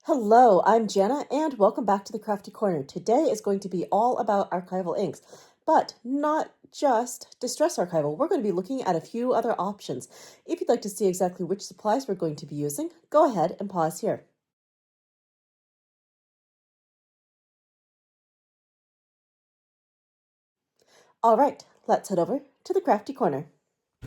Hello, I'm Janna, and welcome back to the Crafty Corner. Today is going to be all about archival inks, but not just distress archival. We're going to be looking at a few other options. If you'd like to see exactly which supplies we're going to be using, go ahead and pause here. All right, let's head over to the Crafty Corner.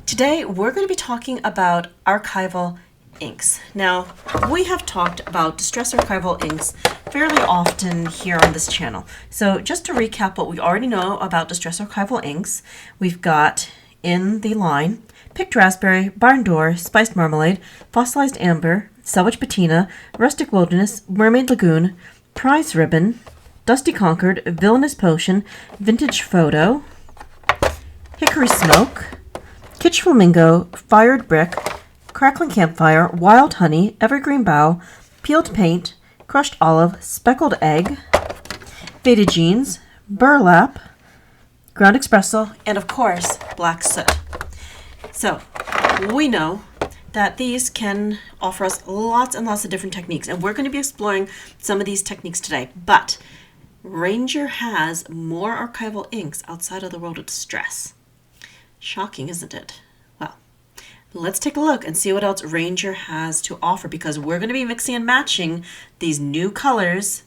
Today, we're going to be talking about archival inks. Now, we have talked about distress archival inks fairly often here on this channel. So just to recap what we already know about distress archival inks, we've got in the line Picked Raspberry, Barn Door, Spiced Marmalade, Fossilized Amber, Salvage Patina, Rustic Wilderness, Mermaid Lagoon, Prize Ribbon, Dusty Concord, Villainous Potion, Vintage Photo, Hickory Smoke, Kitsch Flamingo, Fired Brick, Crackling Campfire, Wild Honey, Evergreen Bough, Peeled Paint, Crushed Olive, Speckled Egg, Faded Jeans, Burlap, Ground Espresso, and of course, Black Soot. So, we know that these can offer us lots and lots of different techniques, and we're going to be exploring some of these techniques today, but Ranger has more archival inks outside of the world of distress. Shocking, isn't it? Well, let's take a look and see what else Ranger has to offer, because we're going to be mixing and matching these new colors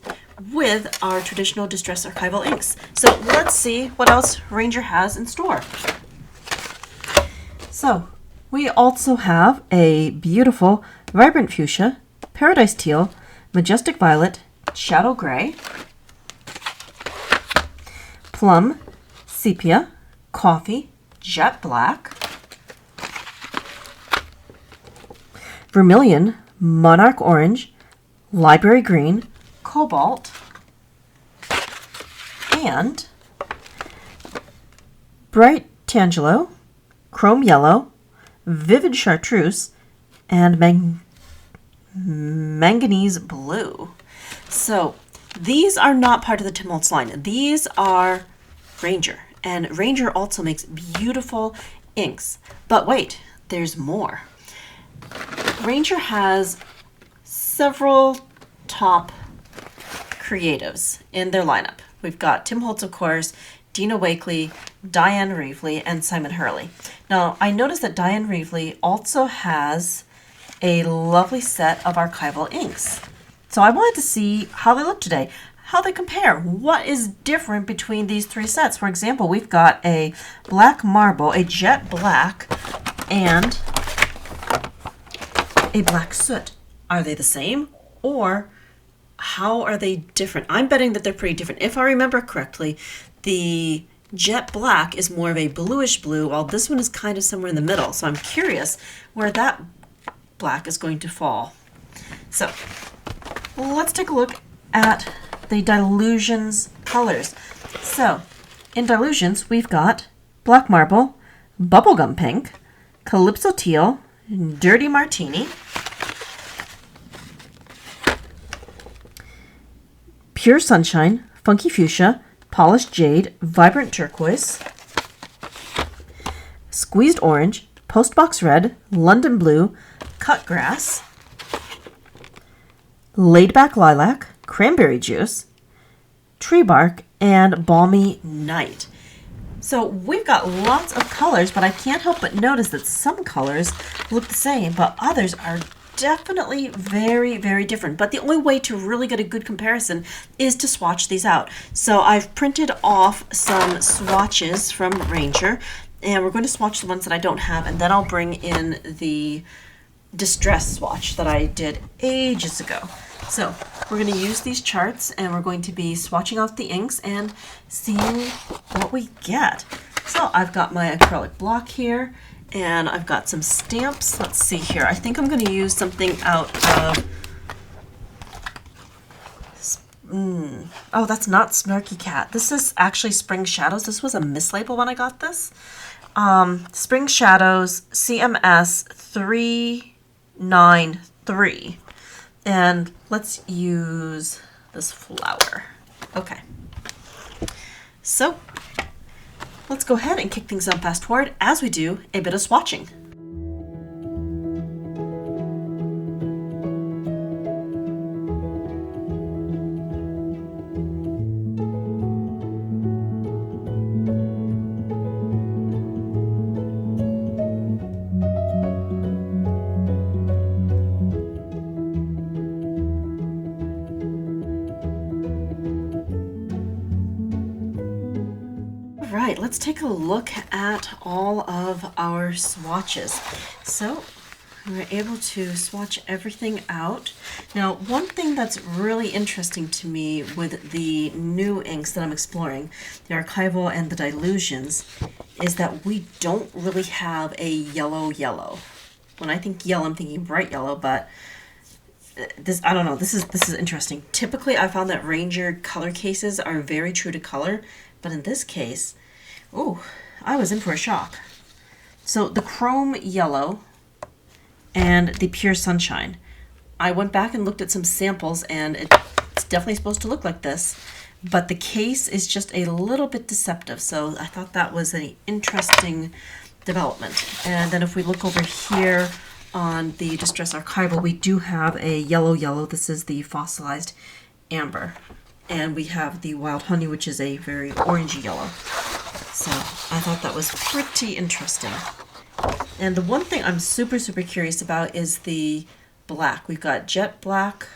with our traditional distress archival inks. So let's see what else Ranger has in store. So we also have a beautiful vibrant fuchsia, paradise teal, majestic violet, shadow gray, plum, sepia, coffee, jet black, vermilion, monarch orange, library green, cobalt, and bright tangelo, chrome yellow, vivid chartreuse, and manganese blue. So these are not part of the Tim Holtz line. These are Ranger. And Ranger also makes beautiful inks. But wait, there's more. Ranger has several top creatives in their lineup. We've got Tim Holtz, of course, Dina Wakley, Diane Reevely, and Simon Hurley. Now, I noticed that Diane Reevely also has a lovely set of archival inks. So I wanted to see how they look today, how they compare. What is different between these three sets? For example, we've got a black marble, a jet black, and a black soot. Are they the same, or how are they different? I'm betting that they're pretty different. If I remember correctly, the jet black is more of a bluish blue, while this one is kind of somewhere in the middle. So I'm curious where that black is going to fall. So let's take a look at the Dylusions colors. So in Dylusions, we've got black marble, bubblegum pink, calypso teal, dirty martini, pure sunshine, funky fuchsia, polished jade, vibrant turquoise, squeezed orange, postbox red, London blue, cut grass, laid back lilac, cranberry juice, tree bark, and balmy night. So we've got lots of colors, but I can't help but notice that some colors look the same, but others are definitely very, very different. But the only way to really get a good comparison is to swatch these out. So I've printed off some swatches from Ranger, and we're going to swatch the ones that I don't have, and then I'll bring in the distress swatch that I did ages ago. So we're going to use these charts, and we're going to be swatching out the inks and seeing what we get. So I've got my acrylic block here, and I've got some stamps. Let's see here. I think I'm going to use something out of... Oh, that's not Snarky Cat. This is actually Spring Shadows. This was a mislabel when I got this. Spring Shadows CMS 393. And let's use this flower. Okay. So let's go ahead and kick things up fast forward as we do a bit of swatching. right, let's take a look at all of our swatches. So we're able to swatch everything out. Now, one thing that's really interesting to me with the new inks that I'm exploring, the Archival and the Dylusions, is that we don't really have a yellow. When I think yellow, I'm thinking bright yellow, but this, I don't know, this is interesting. Typically, I found that Ranger color cases are very true to color, but in this case, oh, I was in for a shock. So the chrome yellow and the pure sunshine. I went back and looked at some samples, and it's definitely supposed to look like this, but the case is just a little bit deceptive, so I thought that was an interesting development. And then if we look over here on the Distress Archival, we do have a yellow. This is the fossilized amber. And we have the wild honey, which is a very orangey yellow. So I thought that was pretty interesting. And the one thing I'm super curious about is the black. We've got jet black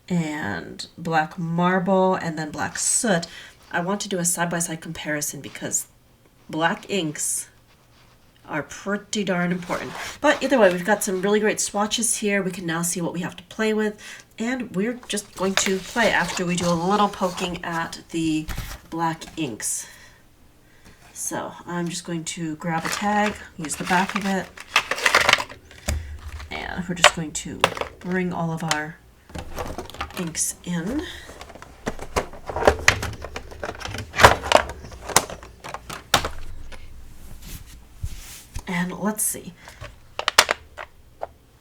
and black marble and then black soot. I want to do a side-by-side comparison because black inks are pretty darn important. But either way, we've got some really great swatches here. We can now see what we have to play with, and we're just going to play after we do a little poking at the black inks. So I'm just going to grab a tag, use the back of it, and we're just going to bring all of our inks in. And let's see.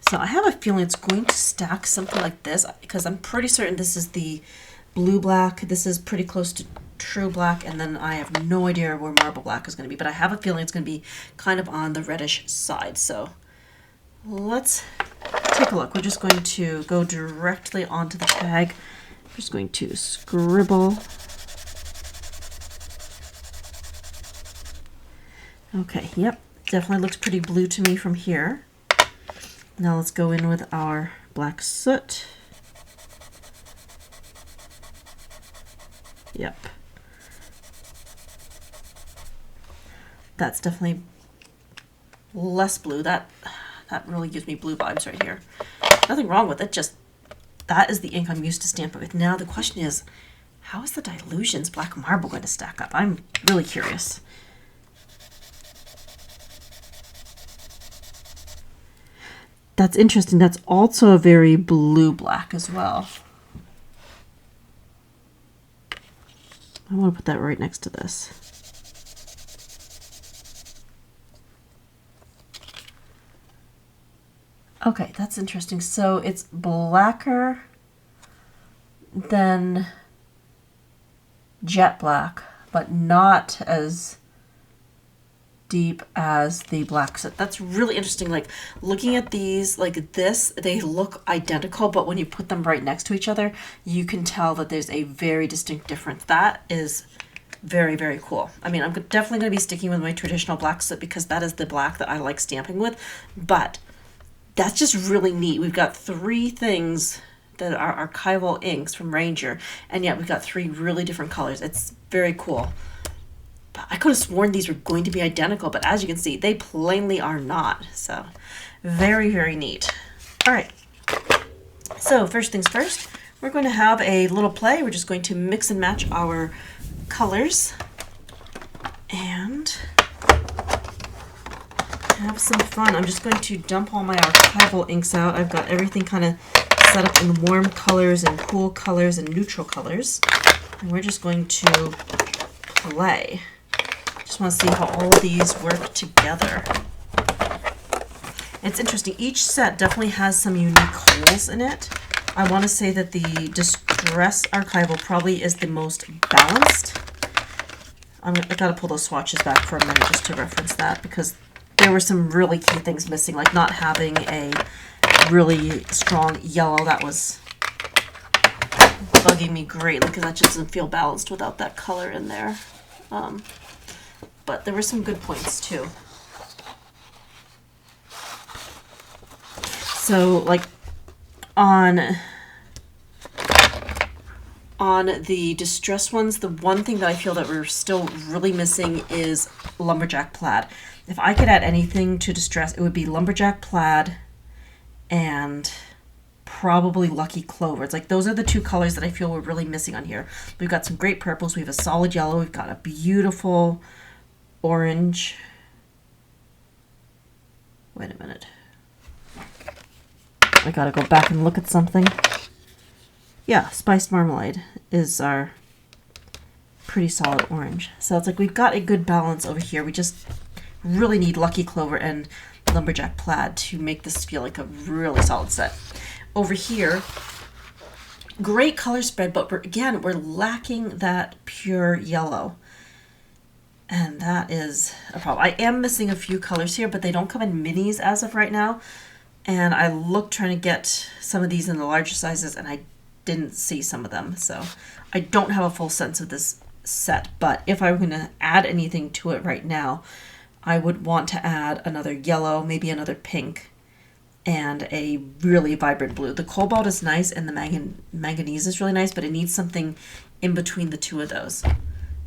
So I have a feeling it's going to stack something like this because I'm pretty certain this is the blue black. This is pretty close to true black, and then I have no idea where marble black is going to be, but I have a feeling it's going to be kind of on the reddish side. So let's take a look. We're just going to go directly onto the tag. I'm just going to scribble. Okay, yep, definitely looks pretty blue to me from here. Now let's go in with our black soot. Yep. That's definitely less blue. That really gives me blue vibes right here. Nothing wrong with it, just that is the ink I'm used to stamping with. Now the question is, how is the Dylusions black marble going to stack up? I'm really curious. That's interesting. That's also a very blue black as well. I want to put that right next to this. Okay, that's interesting. So it's blacker than jet black, but not as deep as the black soot. That's really interesting. Like looking at these like this, they look identical, but when you put them right next to each other, you can tell that there's a very distinct difference. That is very cool. I mean, I'm definitely going to be sticking with my traditional black soot because that is the black that I like stamping with, but that's just really neat. We've got three things that are archival inks from Ranger, and yet we've got three really different colors. It's very cool. I could have sworn these were going to be identical, but as you can see, they plainly are not. So very neat. All right. So first things first, we're going to have a little play. We're just going to mix and match our colors and have some fun. I'm just going to dump all my archival inks out. I've got everything kind of set up in warm colors and cool colors and neutral colors. And we're just going to play. Just want to see how all of these work together. It's interesting. Each set definitely has some unique holes in it. I want to say that the Distress Archival probably is the most balanced. I got to pull those swatches back for a minute just to reference that because there were some really key things missing, like not having a really strong yellow. That was bugging me greatly because that just doesn't feel balanced without that color in there. But there were some good points too. So like on On the distress ones, the one thing that I feel that we're still really missing is lumberjack plaid. If I could add anything to distress, it would be lumberjack plaid and probably lucky clover. It's like those are the two colors that I feel we're really missing on here. We've got some great purples. We have a solid yellow. We've got a beautiful orange. Wait a minute. I gotta go back and look at something. Yeah, spiced marmalade is our pretty solid orange. So it's like we've got a good balance over here. We just really need lucky clover and lumberjack plaid to make this feel like a really solid set. Over here, great color spread, but we're lacking that pure yellow. And that is a problem. I am missing a few colors here, but they don't come in minis as of right now. And I looked trying to get some of these in the larger sizes, and I didn't see some of them. So I don't have a full sense of this set, but if I were going to add anything to it right now, I would want to add another yellow, maybe another pink, and a really vibrant blue. The cobalt is nice and the manganese is really nice, but it needs something in between the two of those.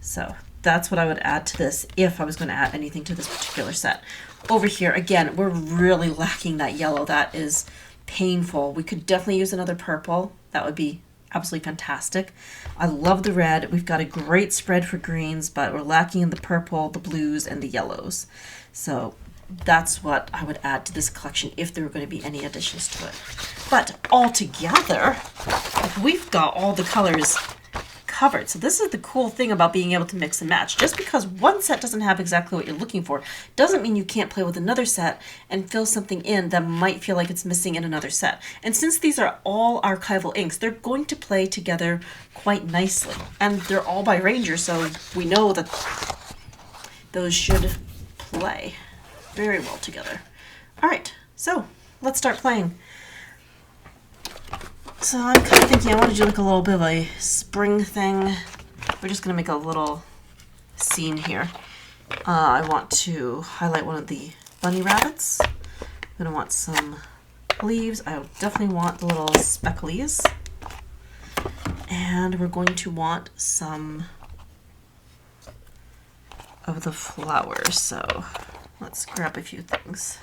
So that's what I would add to this if I was going to add anything to this particular set. Over here, again, we're really lacking that yellow. That is painful. We could definitely use another purple. That would be absolutely fantastic. I love the red. We've got a great spread for greens, but we're lacking in the purple, the blues, and the yellows. So that's what I would add to this collection if there were going to be any additions to it. But all together, we've got all the colors covered. So this is the cool thing about being able to mix and match. Just because one set doesn't have exactly what you're looking for doesn't mean you can't play with another set and fill something in that might feel like it's missing in another set. And since these are all archival inks, they're going to play together quite nicely. And they're all by Ranger, so we know that those should play very well together. All right, so let's start playing. So I'm kind of thinking I want to do like a little bit of a spring thing. We're just going to make a little scene here. I want to highlight one of the bunny rabbits. I'm going to want some leaves. I definitely want the little specklies. And we're going to want some of the flowers. So let's grab a few things.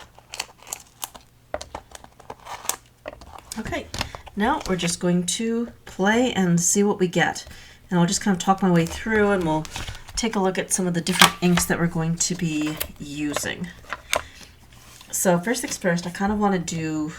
Okay. Now we're just going to play and see what we get. And I'll just kind of talk my way through and we'll take a look at some of the different inks that we're going to be using. So first things first, I kind of want to do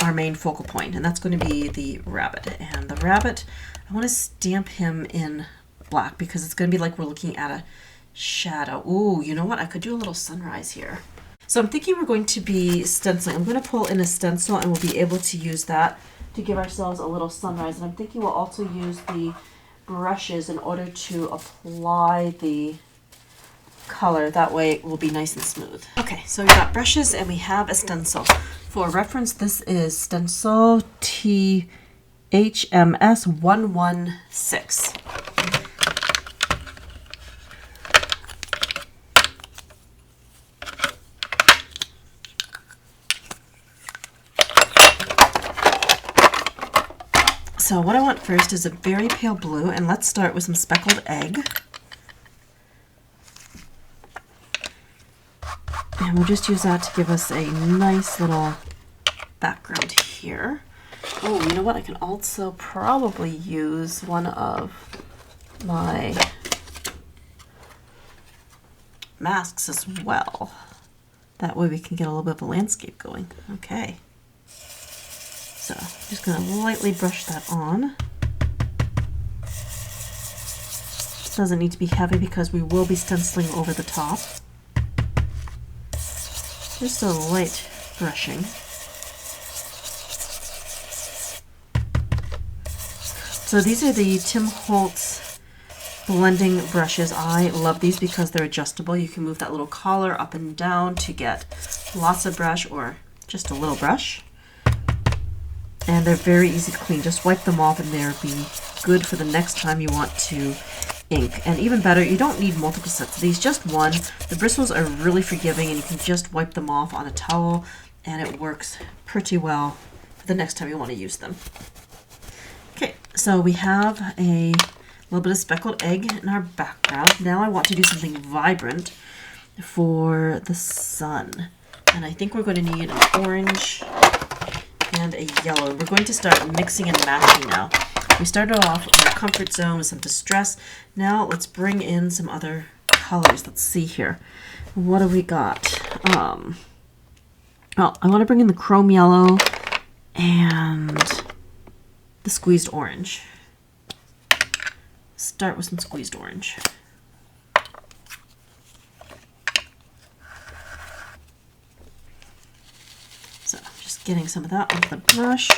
our main focal point, and that's going to be the rabbit. And the rabbit, I want to stamp him in black because it's going to be like we're looking at a shadow. Ooh, you know what? I could do a little sunrise here. So I'm thinking we're going to be stenciling. I'm going to pull in a stencil and we'll be able to use that to give ourselves a little sunrise. And I'm thinking we'll also use the brushes in order to apply the color. That way it will be nice and smooth. Okay, so we've got brushes and we have a stencil. For reference, this is stencil THMS 116. So what I want first is a very pale blue, and let's start with some speckled egg. And we'll just use that to give us a nice little background here. Oh, you know what? I can also probably use one of my masks as well. That way we can get a little bit of a landscape going. Okay. So I'm just going to lightly brush that on. This doesn't need to be heavy because we will be stenciling over the top. Just a light brushing. So these are the Tim Holtz blending brushes. I love these because they're adjustable. You can move that little collar up and down to get lots of brush or just a little brush. And they're very easy to clean. Just wipe them off and they'll be good for the next time you want to ink. And even better, you don't need multiple sets of these, just one. The bristles are really forgiving and you can just wipe them off on a towel and it works pretty well for the next time you want to use them. Okay, so we have a little bit of speckled egg in our background. Now I want to do something vibrant for the sun. And I think we're going to need an orange and a yellow. We're going to start mixing and matching now. We started off in our comfort zone with some distress. Now let's bring in some other colors. Let's see here. What do we got? Oh, I want to bring in the chrome yellow and the squeezed orange. Start with some squeezed orange. So just getting some of that onto the brush,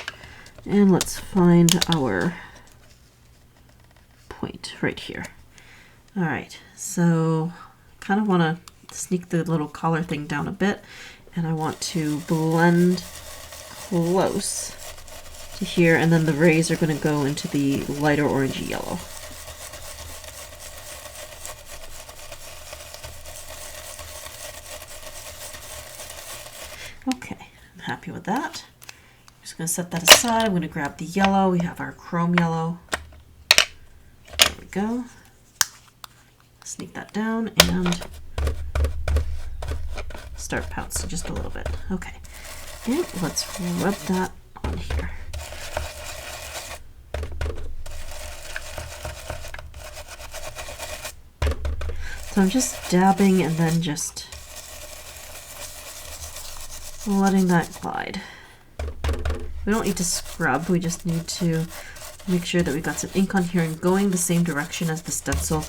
and let's find our point right here. All right, so kind of want to sneak the little collar thing down a bit, and I want to blend close to here, and then the rays are going to go into the lighter orangey yellow. Okay, I'm happy with that. I'm just going to set that aside. I'm going to grab the yellow. We have our chrome yellow. There we go. Sneak that down and start pouncing just a little bit. Okay, and let's rub that on here. So I'm just dabbing and then just letting that glide. We don't need to scrub, we just need to make sure that we got some ink on here, and going the same direction as the stencil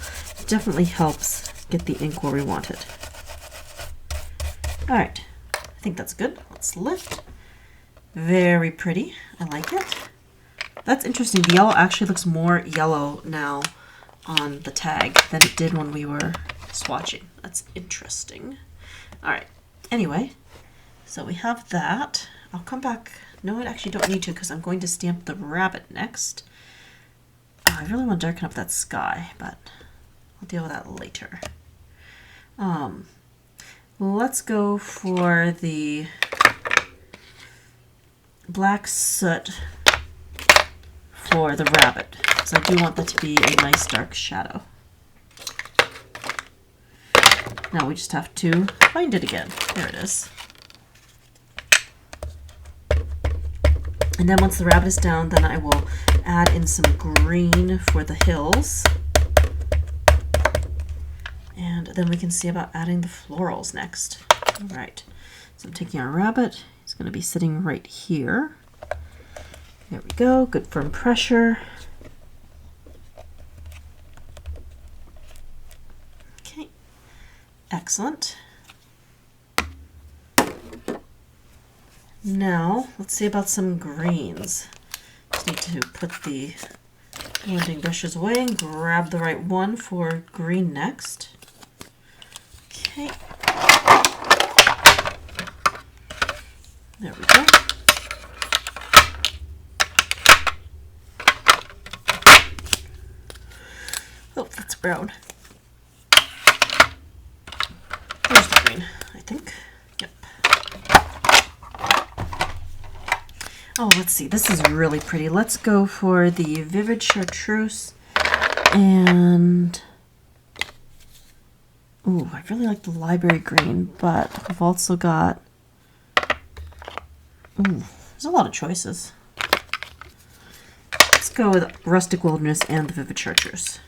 definitely helps get the ink where we want it. All right, I think that's good. Let's lift. Very pretty, I like it. That's interesting, the yellow actually looks more yellow now on the tag than it did when we were swatching. That's interesting. All right, anyway, so we have that. I'll come back. No, I actually don't need to because I'm going to stamp the rabbit next. I really want to darken up that sky, but I'll deal with that later. Let's go for the black soot for the rabbit, because I do want that to be a nice dark shadow. Now we just have to find it again. There it is. And then once the rabbit is down, then I will add in some green for the hills. And then we can see about adding the florals next. All right, so I'm taking our rabbit. He's going to be sitting right here. There we go, good firm pressure. Okay, excellent. Now, let's see about some greens. Just need to put the blending brushes away and grab the right one for green next. Okay. There we go. Oh, that's brown. There's the green, I think. Yep. Oh, let's see. This is really pretty. Let's go for the Vivid Chartreuse and... Ooh, I really like the Library Green, but I've also got... Ooh, there's a lot of choices. Let's go with Rustic Wilderness and the Vivid Chartreuse.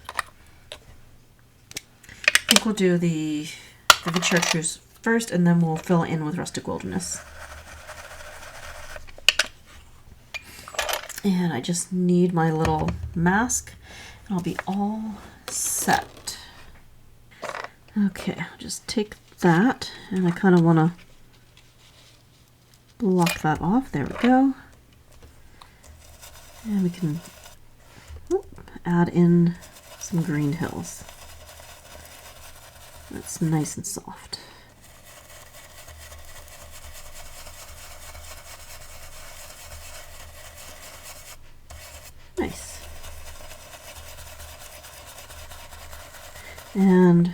I think we'll do the Vivid Chartreuse first, and then we'll fill in with Rustic Wilderness. And I just need my little mask, and I'll be all set. Okay, I'll just take that, and I kind of want to block that off. There we go. And we can add in some green hills. That's nice and soft. Nice. And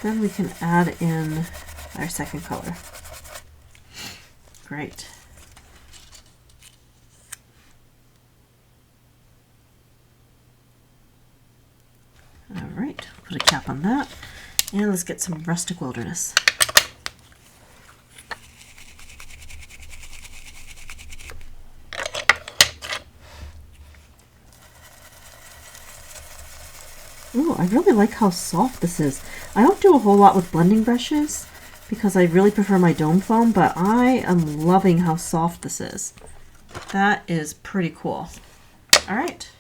then we can add in our second color. Great. put a cap on that. And let's get some Rustic Wilderness. Ooh, I really like how soft this is. I don't do a whole lot with blending brushes because I really prefer my dome foam, but I am loving how soft this is. That is pretty cool. All right.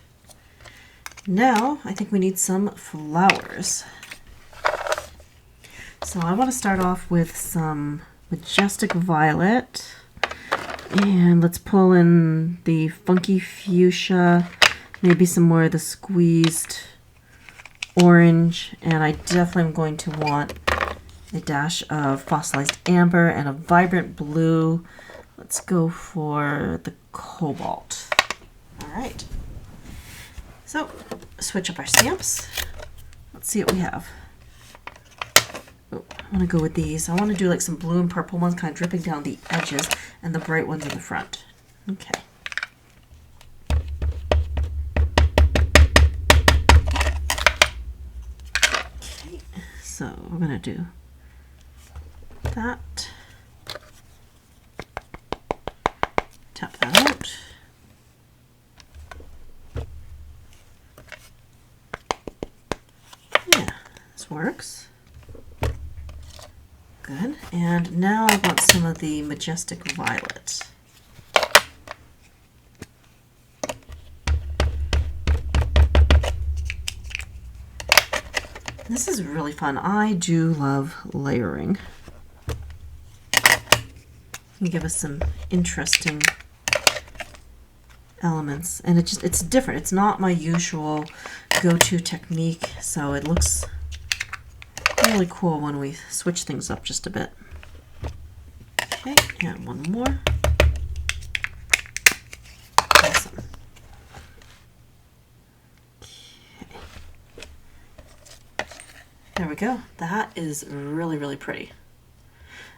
Now I think we need some flowers. So I want to start off with some Majestic Violet. And let's pull in the Funky Fuchsia, maybe some more of the squeezed orange, and I definitely am going to want a dash of fossilized amber and a vibrant blue. Let's go for the cobalt. All right. So switch up our stamps. Let's see what we have. Oh, I want to go with these. I want to do like some blue and purple ones kind of dripping down the edges and the bright ones in the front. Okay. So we're going to do that, tap that out, yeah, this works, good, and now I want some of the Majestic Violet. This is really fun. I do love layering. Can give us some interesting elements, and it's different. It's not my usual go-to technique, so it looks really cool when we switch things up just a bit. Okay, and one more. Awesome. There we go. That is really, really pretty.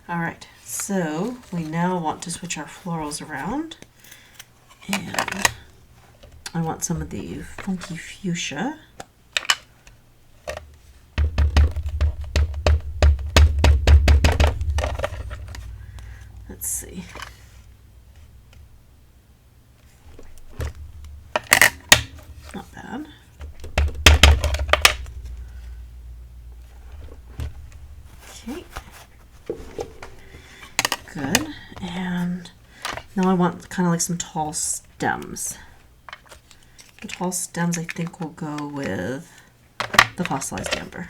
All right, so we now want to switch our florals around. And I want some of the Funky Fuchsia. Let's see. Not bad. Okay. Good. And now I want kind of like some tall stems. The tall stems I think will go with the fossilized amber.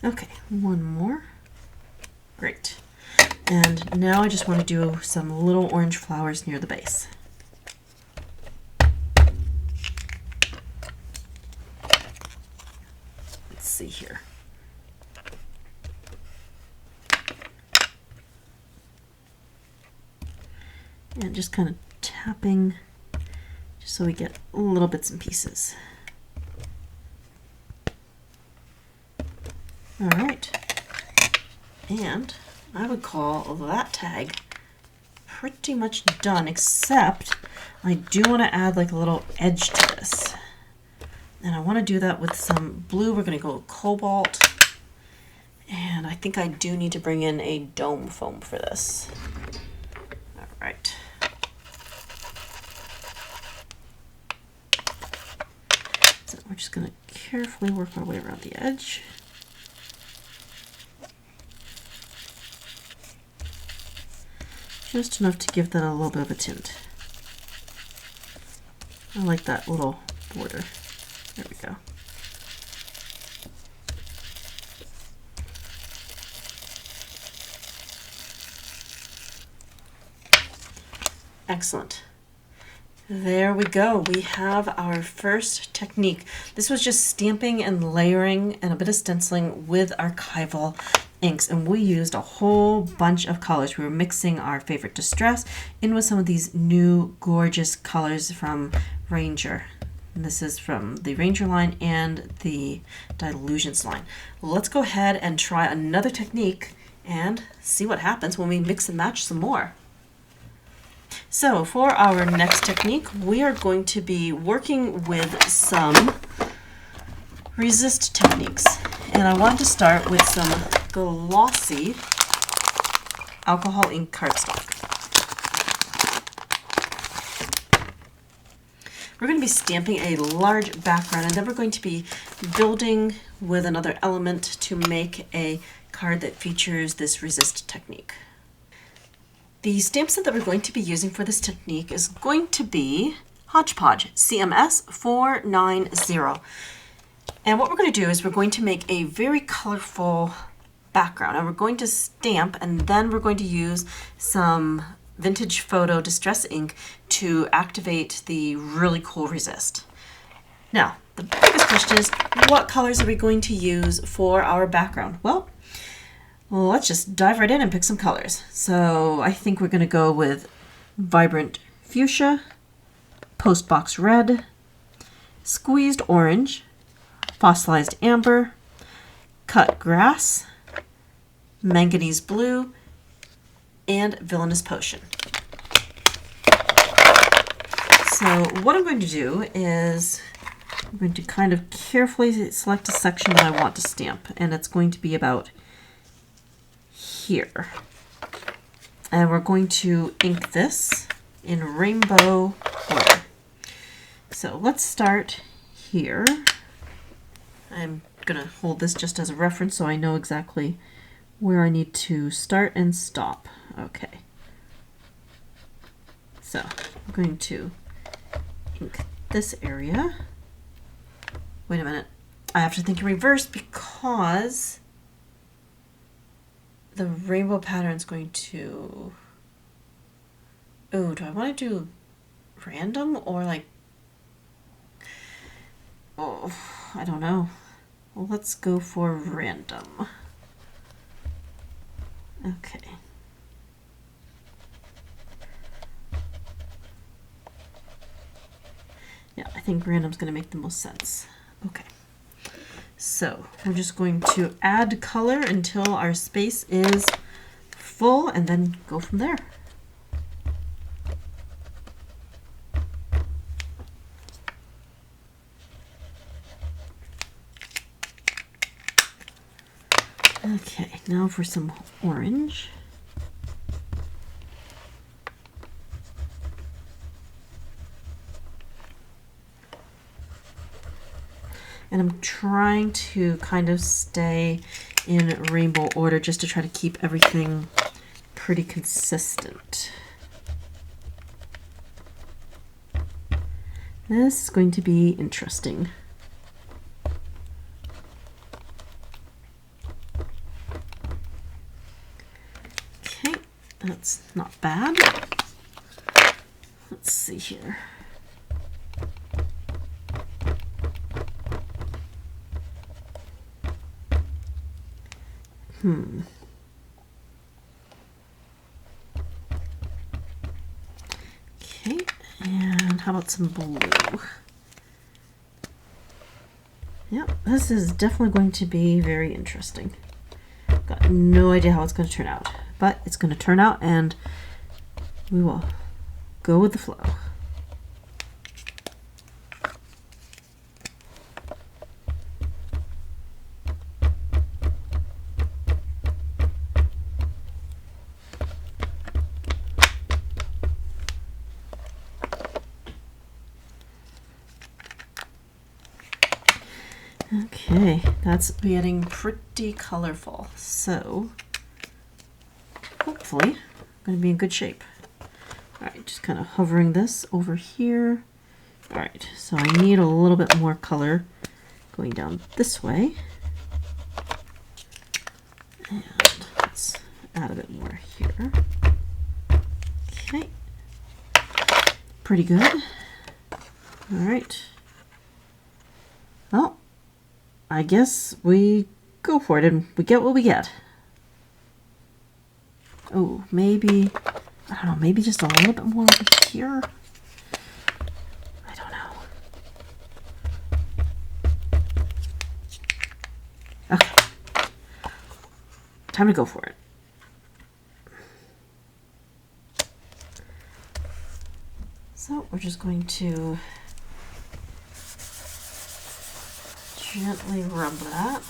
Okay, one more. Great. And now I just want to do some little orange flowers near the base. Let's see here. And just kind of tapping just so we get little bits and pieces. All right, and I would call that tag pretty much done, except I do want to add like a little edge to this. And I want to do that with some blue. We're going to go with cobalt. And I think I do need to bring in a dome foam for this. All right. So we're just going to carefully work our way around the edge. Just enough to give that a little bit of a tint. I like that little border. There we go. Excellent. There we go. We have our first technique. This was just stamping and layering and a bit of stenciling with Archival. inks, and we used a whole bunch of colors. We were mixing our favorite distress in with some of these new gorgeous colors from Ranger. And this is from the Ranger line and the Dylusions line. Let's go ahead and try another technique and see what happens when we mix and match some more. So for our next technique, we are going to be working with some resist techniques. And I want to start with some glossy alcohol ink cardstock. We're going to be stamping a large background, and then we're going to be building with another element to make a card that features this resist technique. The stamp set that we're going to be using for this technique is going to be Hodgepodge CMS 490. And what we're going to do is we're going to make a very colorful background, and we're going to stamp, and then we're going to use some vintage photo distress ink to activate the really cool resist. Now, the biggest question is, what colors are we going to use for our background? Well, let's just dive right in and pick some colors. So I think we're going to go with Vibrant Fuchsia, Postbox Red, Squeezed Orange, Fossilized Amber, Cut Grass, Manganese Blue, and Villainous Potion. So what I'm going to do is I'm going to kind of carefully select a section that I want to stamp, and it's going to be about here. And we're going to ink this in rainbow order. So let's start here. I'm going to hold this just as a reference so I know exactly where I need to start and stop. Okay. So I'm going to ink this area. Wait a minute. I have to think in reverse because the rainbow pattern is going to... Oh, do I want to do random or like... Oh, I don't know. Well, let's go for random. Okay. Yeah, I think random's going to make the most sense. Okay. So we're just going to add color until our space is full and then go from there. Okay, now for some orange. And I'm trying to kind of stay in rainbow order just to try to keep everything pretty consistent. This is going to be interesting. Okay, that's not bad. Let's see here. Okay, and how about some blue? Yep, this is definitely going to be very interesting. Got no idea how it's going to turn out, but it's going to turn out and we will go with the flow. Okay, that's getting pretty colorful. So hopefully I'm going to be in good shape. All right, just kind of hovering this over here. All right, so I need a little bit more color going down this way. And let's add a bit more here. Okay, pretty good. All right. Well, I guess we go for it and we get what we get. Oh, maybe, I don't know, maybe just a little bit more over here. I don't know. Okay. Time to go for it. So we're just going to gently rub that.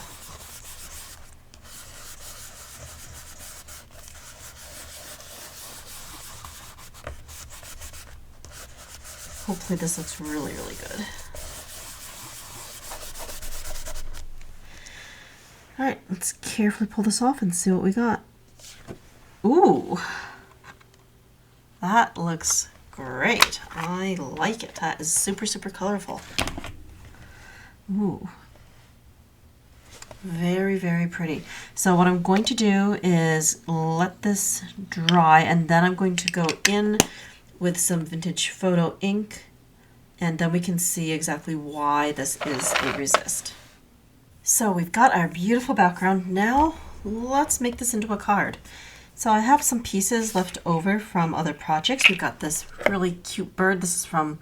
Hopefully this looks really, really good. All right, let's carefully pull this off and see what we got. Ooh, that looks great. I like it. That is super, super colorful. Ooh. Very, very pretty. So what I'm going to do is let this dry, and then I'm going to go in with some vintage photo ink, and then we can see exactly why this is a resist. So we've got our beautiful background. Now let's make this into a card. So I have some pieces left over from other projects. We've got this really cute bird. This is from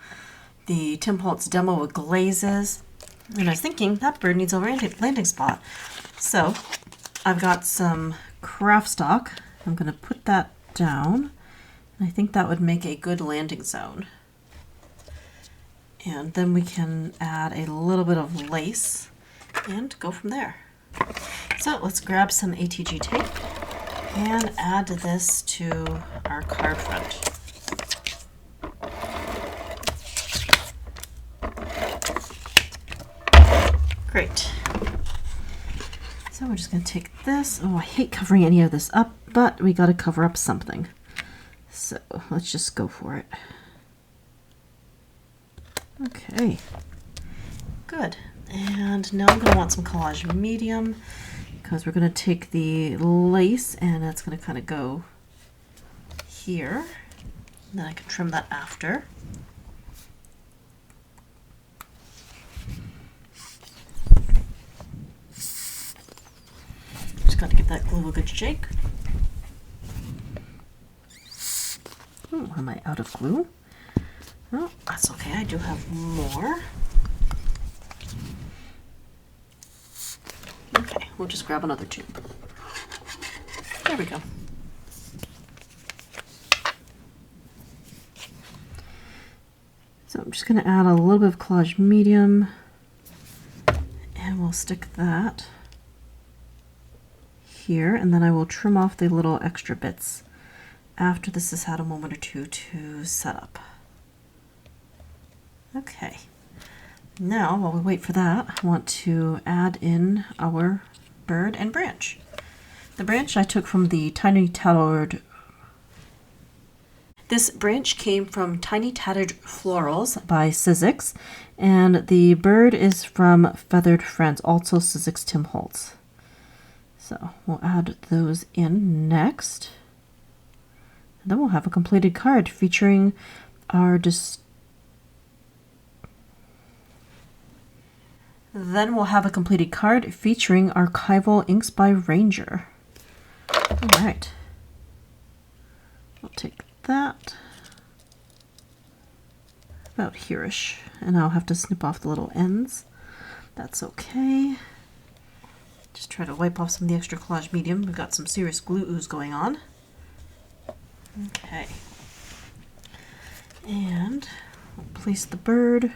the Tim Holtz demo with glazes. And I was thinking that bird needs a landing spot. So I've got some craft stock. I'm going to put that down. And I think that would make a good landing zone. And then we can add a little bit of lace and go from there. So let's grab some ATG tape and add this to our card front. Great. So we're just going to take this. Oh, I hate covering any of this up, but we got to cover up something. So let's just go for it. Okay, good. And now I'm going to want some collage medium because we're going to take the lace and it's going to kind of go here. And then I can trim that after. Just got to give that glue a good shake. Oh, am I out of glue? Oh, that's okay. I do have more. Okay, we'll just grab another tube. There we go. So I'm just going to add a little bit of collage medium, and we'll stick that here, and then I will trim off the little extra bits after this has had a moment or two to set up. Okay, now while we wait for that, I want to add in our bird and branch. The branch I took from the Tiny Tattered. This branch came from Tiny Tattered Florals by Sizzix, and the bird is from Feathered Friends, also Sizzix Tim Holtz. So we'll add those in next. And then we'll have a completed card featuring our Archival inks by Ranger. All right. We'll take that about here-ish, and I'll have to snip off the little ends. That's okay. Just try to wipe off some of the extra collage medium. We've got some serious glue ooze going on. Okay. And we'll place the bird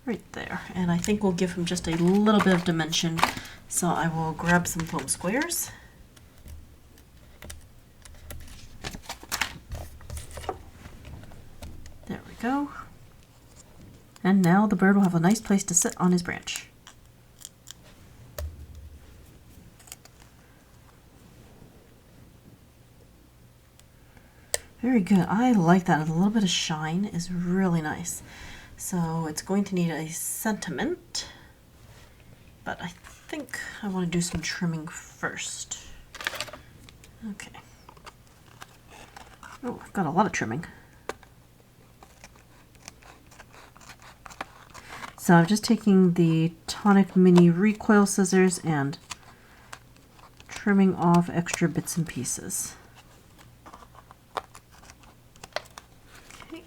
right there. And I think we'll give him just a little bit of dimension. So I will grab some foam squares. There we go. And now the bird will have a nice place to sit on his branch. Very good. I like that. A little bit of shine is really nice. So it's going to need a sentiment, but I think I want to do some trimming first. Okay. Oh, I've got a lot of trimming. So I'm just taking the Tonic Mini Recoil Scissors and trimming off extra bits and pieces. Okay,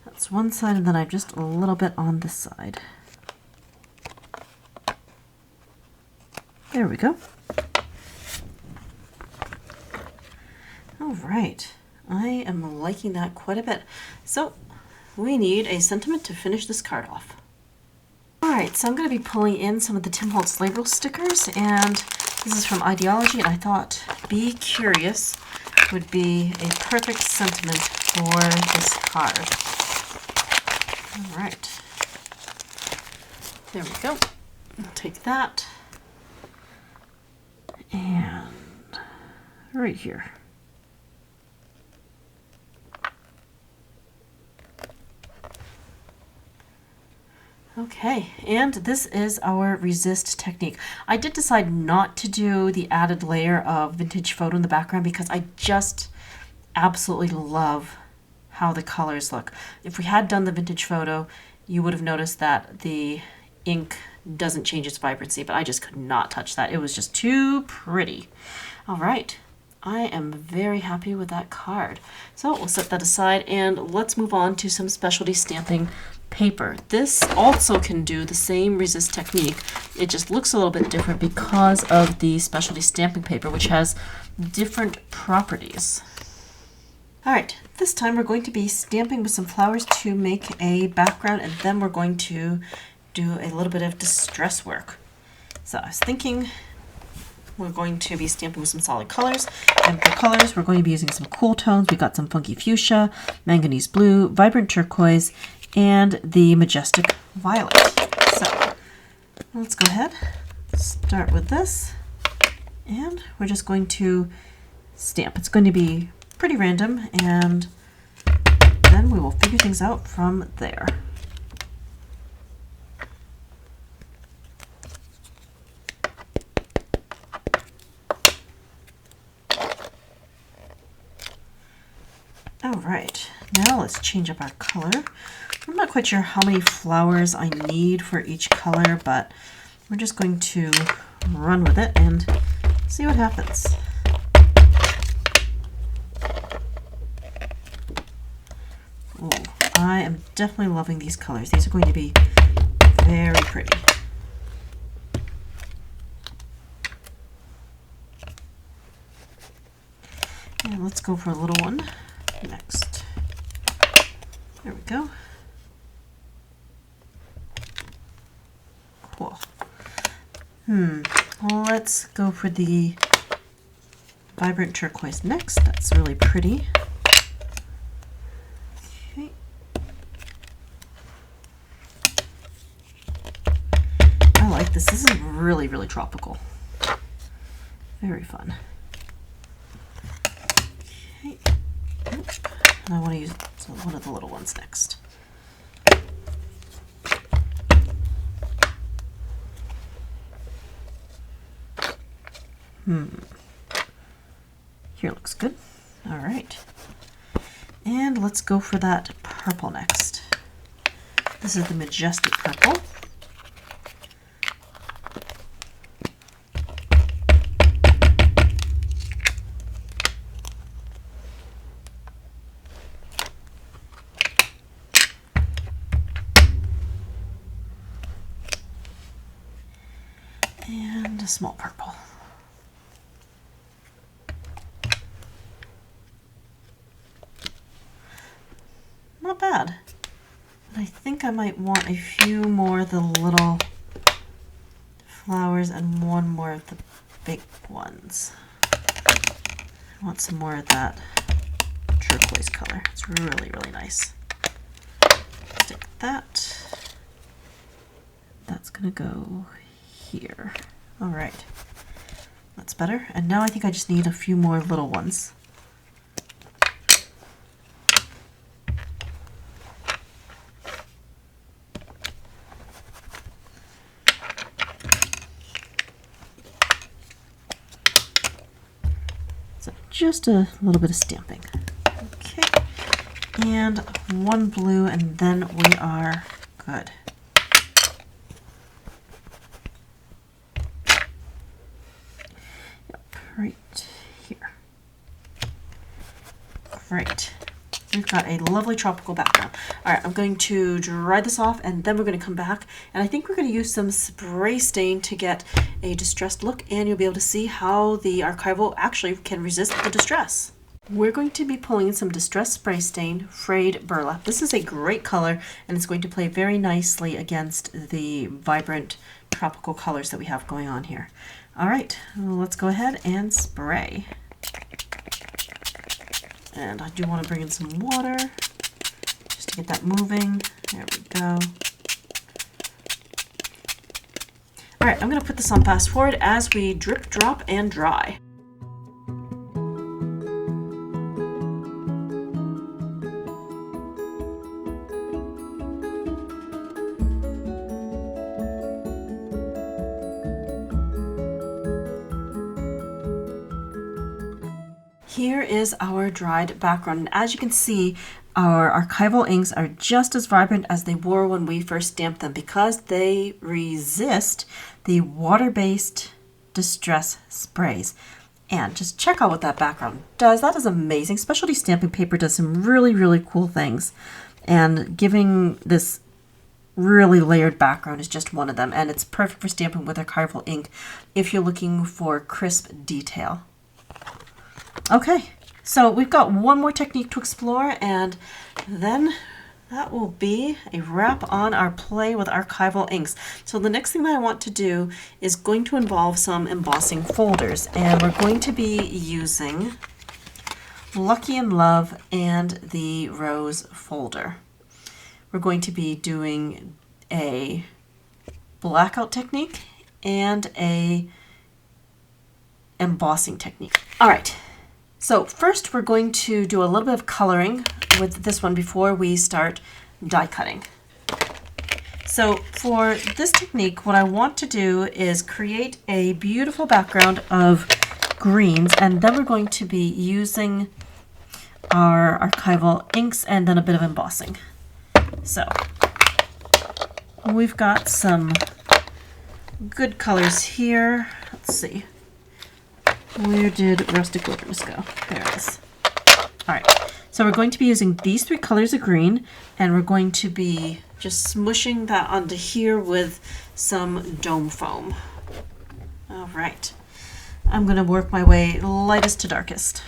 that's one side, and then I'm just a little bit on this side. There we go. All right, I am liking that quite a bit. So we need a sentiment to finish this card off. All right, so I'm going to be pulling in some of the Tim Holtz label stickers, and this is from Ideology, and I thought Be Curious would be a perfect sentiment for this card. All right, there we go. I'll take that, and right here. Okay, and this is our resist technique. I did decide not to do the added layer of vintage photo in the background because I just absolutely love how the colors look. If we had done the vintage photo, you would have noticed that the ink doesn't change its vibrancy, but I just could not touch that. It was just too pretty. All right, I am very happy with that card. So we'll set that aside, and let's move on to some specialty stamping paper. This also can do the same resist technique. It just looks a little bit different because of the specialty stamping paper, which has different properties. All right, this time we're going to be stamping with some flowers to make a background, and then we're going to do a little bit of distress work. So I was thinking we're going to be stamping with some solid colors, and for colors we're going to be using some cool tones. We got some funky fuchsia, manganese blue, vibrant turquoise, and the majestic violet. So let's go ahead, start with this, and we're just going to stamp. It's going to be pretty random, and then we will figure things out from there. All right, now let's change up our color. I'm not quite sure how many flowers I need for each color, but we're just going to run with it and see what happens. Ooh, I am definitely loving these colors. These are going to be very pretty. And let's go for a little one next. There we go. Cool. Let's go for the vibrant turquoise next. That's really pretty. Okay. I like this. This is really, really tropical. Very fun. Okay. And I want to use one of the little ones next. Here looks good. All right. And let's go for that purple next. This is the majestic purple. And a small purple. Not bad. But I think I might want a few more of the little flowers and one more of the big ones. I want some more of that turquoise color. It's really, really nice. Take that. That's gonna go here. All right, that's better. And now I think I just need a few more little ones. So just a little bit of stamping. Okay, and one blue, and then we are good. right here. Great. We've got a lovely tropical background. All right, I'm going to dry this off and then we're going to come back and I think we're going to use some spray stain to get a distressed look, and you'll be able to see how the Archival actually can resist the distress. We're going to be pulling in some distressed spray stain, frayed burlap. This is a great color and it's going to play very nicely against the vibrant tropical colors that we have going on here. All right, let's go ahead and spray. And I do want to bring in some water just to get that moving. There we go. All right, I'm going to put this on fast forward as we drip, drop, and dry. Here is our dried background, and as you can see, our archival inks are just as vibrant as they were when we first stamped them because they resist the water-based distress sprays. And just check out what that background does. That is amazing. Specialty stamping paper does some really, really cool things, and giving this really layered background is just one of them, and it's perfect for stamping with archival ink if you're looking for crisp detail. Okay, so we've got one more technique to explore, and then that will be a wrap on our play with archival inks. So the next thing that I want to do is going to involve some embossing folders, and we're going to be using Lucky in Love and the Rose folder. We're going to be doing a blackout technique and a embossing technique. All right. So first we're going to do a little bit of coloring with this one before we start die cutting. So for this technique, what I want to do is create a beautiful background of greens, and then we're going to be using our archival inks and then a bit of embossing. So we've got some good colors here. Let's see. Where did Rustic Wilderness go? There it is. All right, so we're going to be using these three colors of green, and we're going to be just smushing that onto here with some dome foam. All right, I'm going to work my way lightest to darkest.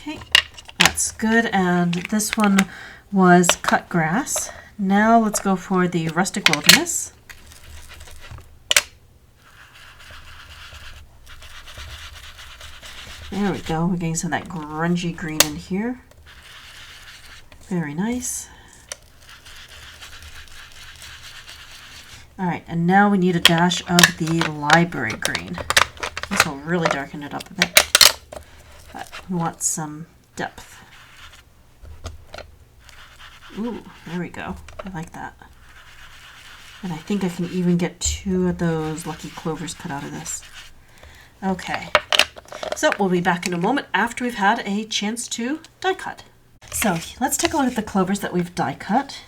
Okay, that's good, and this one was cut grass. Now let's go for the rustic wilderness. There we go, we're getting some of that grungy green in here. Very nice. All right, and now we need a dash of the library green. This will really darken it up a bit. But we want some depth. Ooh, there we go. I like that. And I think I can even get 2 of those lucky clovers cut out of this. Okay. So we'll be back in a moment after we've had a chance to die cut. So let's take a look at the clovers that we've die cut.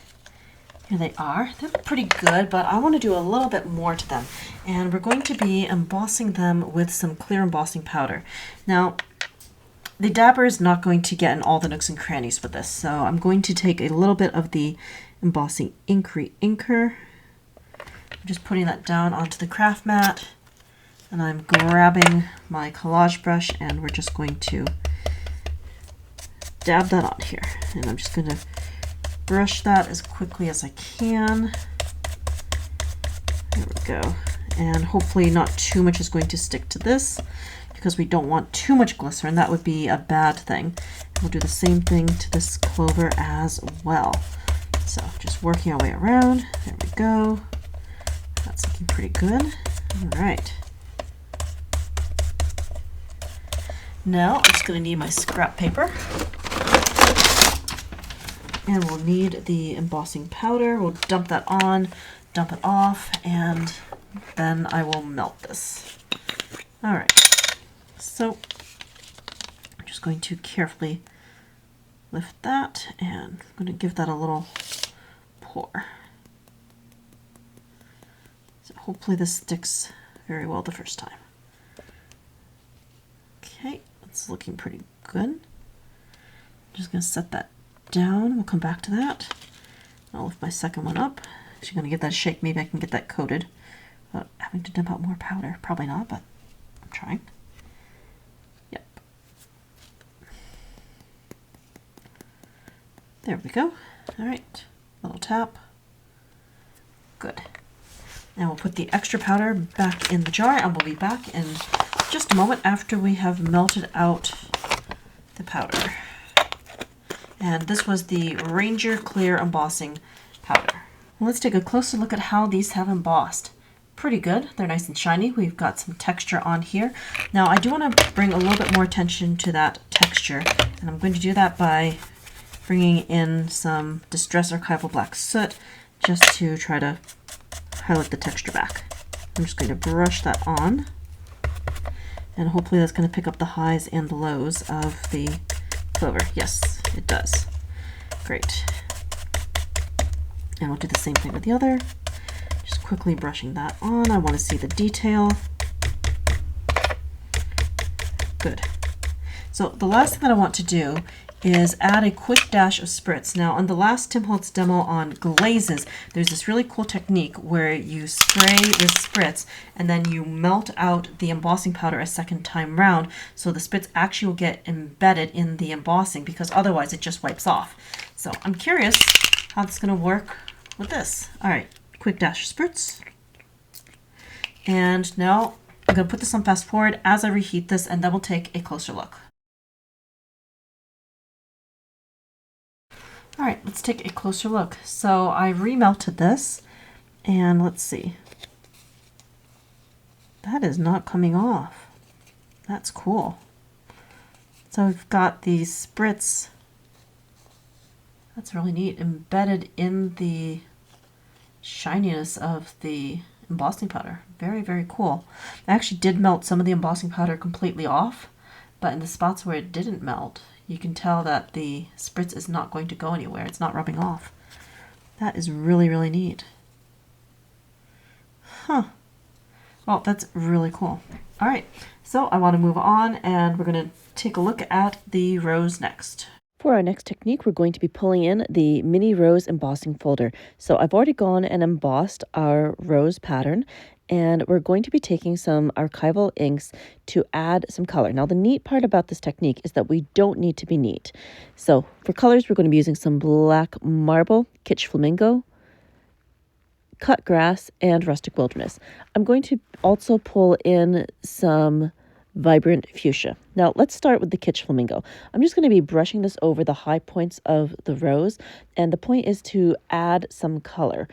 Here they are. They look pretty good, but I want to do a little bit more to them. And we're going to be embossing them with some clear embossing powder. Now, the dabber is not going to get in all the nooks and crannies with this, so I'm going to take a little bit of the embossing inker. I'm just putting that down onto the craft mat, and I'm grabbing my collage brush, and we're just going to dab that on here. And I'm just going to brush that as quickly as I can. There we go. And hopefully not too much is going to stick to this, because we don't want too much glycerin. That would be a bad thing. We'll do the same thing to this clover as well. So just working our way around. There we go. That's looking pretty good. All right. Now I'm just going to need my scrap paper. And we'll need the embossing powder. We'll dump that on, dump it off, and then I will melt this. All right. So I'm just going to carefully lift that, and I'm going to give that a little pour. So hopefully this sticks very well the first time. Okay, it's looking pretty good. I'm just going to set that down. We'll come back to that. I'll lift my second one up. Actually going to give that a shake. Maybe I can get that coated without having to dump out more powder. Probably not, but I'm trying. Yep. There we go. All right, little tap. Good. Now we'll put the extra powder back in the jar, and we'll be back in just a moment after we have melted out the powder. And this was the Ranger Clear Embossing powder. Well, let's take a closer look at how these have embossed. Pretty good. They're nice and shiny. We've got some texture on here. Now I do want to bring a little bit more attention to that texture, and I'm going to do that by bringing in some Distress Archival Black Soot just to try to highlight the texture back. I'm just going to brush that on, and hopefully that's going to pick up the highs and the lows of the clover. Yes, it does. Great. And we'll do the same thing with the other. Just quickly brushing that on. I want to see the detail. Good. So the last thing that I want to do is add a quick dash of spritz. Now on the last Tim Holtz demo on glazes, there's this really cool technique where you spray with spritz and then you melt out the embossing powder a second time round, so the spritz actually will get embedded in the embossing, because otherwise it just wipes off. So I'm curious how it's going to work with this. All right, quick dash of spritz. And now I'm going to put this on fast forward as I reheat this, and then we'll take a closer look. All right, let's take a closer look. So I remelted this, and let's see. That is not coming off. That's cool. So we've got the spritz. That's really neat, embedded in the shininess of the embossing powder. Very, very cool. I actually did melt some of the embossing powder completely off, but in the spots where it didn't melt, you can tell that the spritz is not going to go anywhere. It's not rubbing off. That is really, really neat. Huh. Well, that's really cool. All right, so I want to move on, and we're going to take a look at the rose next. For our next technique, we're going to be pulling in the mini rose embossing folder. So I've already gone and embossed our rose pattern, and we're going to be taking some archival inks to add some color. Now the neat part about this technique is that we don't need to be neat. So for colors, we're going to be using some black marble, kitsch flamingo, cut grass, and rustic wilderness. I'm going to also pull in some vibrant fuchsia. Now let's start with the kitsch flamingo. I'm just going to be brushing this over the high points of the rose, and the point is to add some color.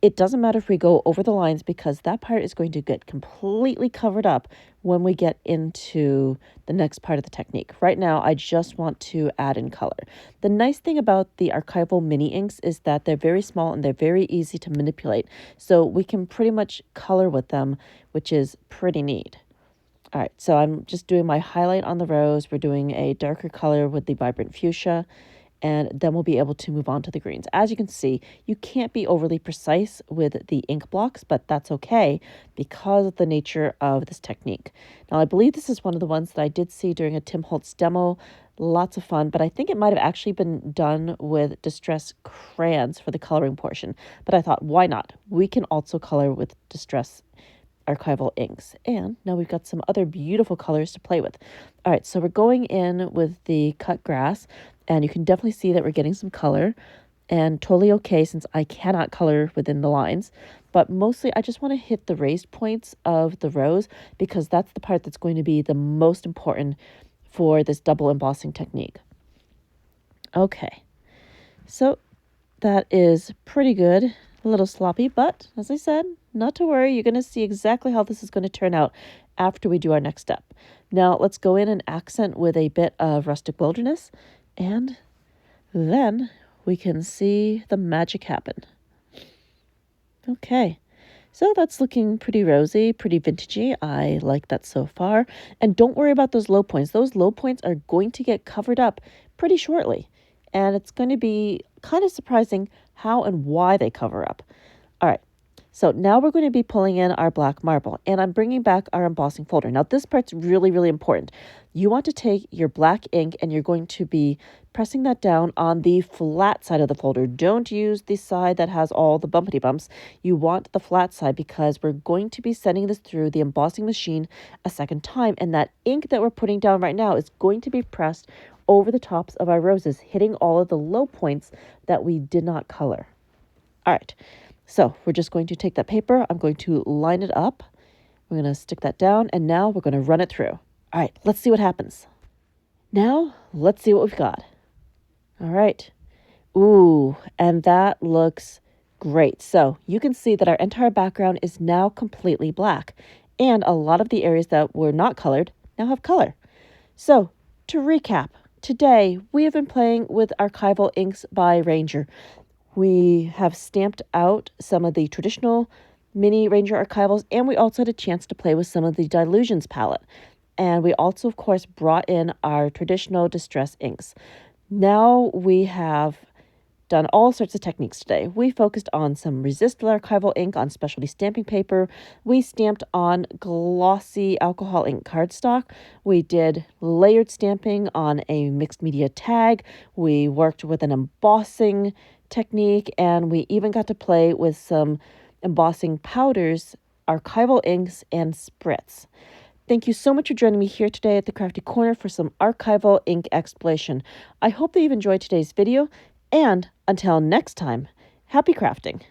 It doesn't matter if we go over the lines, because that part is going to get completely covered up when we get into the next part of the technique. Right now, I just want to add in color. The nice thing about the archival mini inks is that they're very small and they're very easy to manipulate. So we can pretty much color with them, which is pretty neat. All right, so I'm just doing my highlight on the rose. We're doing a darker color with the vibrant fuchsia, and then we'll be able to move on to the greens. As you can see, you can't be overly precise with the ink blocks, but that's okay because of the nature of this technique. Now, I believe this is one of the ones that I did see during a Tim Holtz demo. Lots of fun, but I think it might have actually been done with Distress crayons for the coloring portion. But I thought, why not? We can also color with Distress archival inks. And now we've got some other beautiful colors to play with. All right, so we're going in with the cut grass, and you can definitely see that we're getting some color, and totally okay since I cannot color within the lines. But mostly I just want to hit the raised points of the rose, because that's the part that's going to be the most important for this double embossing technique. Okay, so that is pretty good. A little sloppy, but as I said, not to worry. You're going to see exactly how this is going to turn out after we do our next step. Now let's go in and accent with a bit of rustic wilderness, and then we can see the magic happen. Okay, So that's looking pretty rosy, pretty vintagey. I like that so far. And don't worry about those low points. Those low points are going to get covered up pretty shortly. And it's going to be kind of surprising how and why they cover up. All right. So now we're going to be pulling in our black marble, and I'm bringing back our embossing folder. Now this part's really, really important. You want to take your black ink and you're going to be pressing that down on the flat side of the folder. Don't use the side that has all the bumpity bumps. You want the flat side because we're going to be sending this through the embossing machine a second time, and that ink that we're putting down right now is going to be pressed over the tops of our roses, hitting all of the low points that we did not color. All right. So we're just going to take that paper. I'm going to line it up. We're going to stick that down, and now we're going to run it through. All right, let's see what happens. Now, let's see what we've got. All right. Ooh, and that looks great. So you can see that our entire background is now completely black, and a lot of the areas that were not colored now have color. So to recap, today we have been playing with Archival inks by Ranger. We have stamped out some of the traditional mini Ranger Archivals, and we also had a chance to play with some of the Dylusions palette. And we also, of course, brought in our traditional distress inks. Now we have done all sorts of techniques today. We focused on some resistant archival ink on specialty stamping paper. We stamped on glossy alcohol ink cardstock. We did layered stamping on a mixed media tag. We worked with an embossing technique, and we even got to play with some embossing powders, archival inks, and spritz. Thank you so much for joining me here today at the Crafty Corner for some archival ink exploration. I hope that you've enjoyed today's video, and until next time, happy crafting!